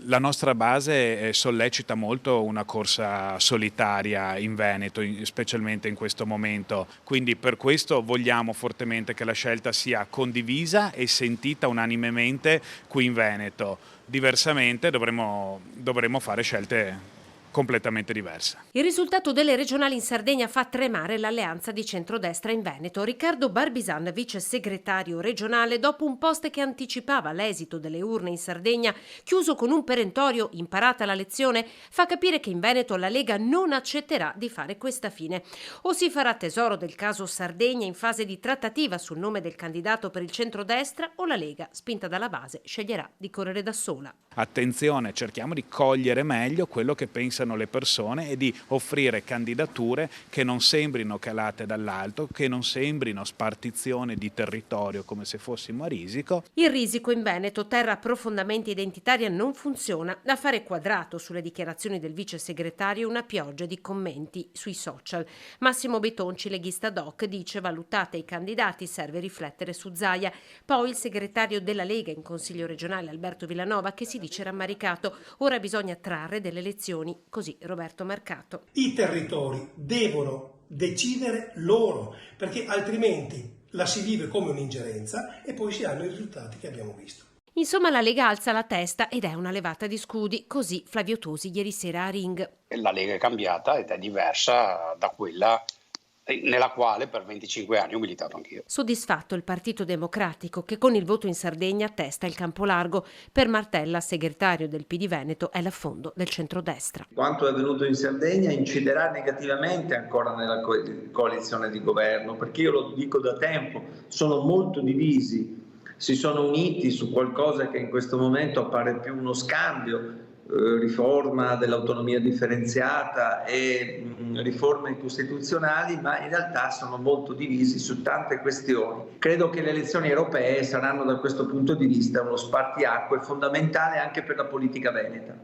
La nostra base sollecita molto una corsa solitaria in Veneto, specialmente in questo momento, quindi per questo vogliamo fortemente che la scelta sia condivisa e sentita unanimemente qui in Veneto. Diversamente dovremo fare scelte completamente diverse. Il risultato delle regionali in Sardegna fa tremare l'alleanza di centrodestra in Veneto. Riccardo Barbisan, vice segretario regionale, dopo un post che anticipava l'esito delle urne in Sardegna, chiuso con un perentorio "imparata la lezione", fa capire che in Veneto la Lega non accetterà di fare questa fine. O si farà tesoro del caso Sardegna in fase di trattativa sul nome del candidato per il centrodestra, o la Lega, spinta dalla base, sceglierà di correre da sola. Attenzione, cerchiamo di cogliere meglio quello che pensano le persone e di offrire candidature che non sembrino calate dall'alto, che non sembrino spartizione di territorio come se fossimo a risico. Il Risico in Veneto, terra profondamente identitaria, non funziona. A fare quadrato sulle dichiarazioni del vice segretario una pioggia di commenti sui social. Massimo Betonci, leghista doc, dice: valutate i candidati, serve riflettere su Zaia. Poi il segretario della Lega in Consiglio regionale Alberto Villanova, che si dice rammaricato. Ora bisogna trarre delle lezioni. Così Roberto Mercato. I territori devono decidere loro, perché altrimenti la si vive come un'ingerenza e poi si hanno i risultati che abbiamo visto. Insomma, la Lega alza la testa ed è una levata di scudi. Così Flavio Tosi ieri sera a Ring. La Lega è cambiata ed è diversa da quella nella quale per 25 anni ho militato anch'io. Soddisfatto il Partito Democratico, che con il voto in Sardegna testa il campo largo. Per Martella, segretario del PD Veneto, è l'affondo del centrodestra. Quanto è avvenuto in Sardegna inciderà negativamente ancora nella coalizione di governo, perché io lo dico da tempo, sono molto divisi, si sono uniti su qualcosa che in questo momento appare più uno scambio, riforma dell'autonomia differenziata e riforme costituzionali, ma in realtà sono molto divisi su tante questioni. Credo che le elezioni europee saranno da questo punto di vista uno spartiacque fondamentale anche per la politica veneta.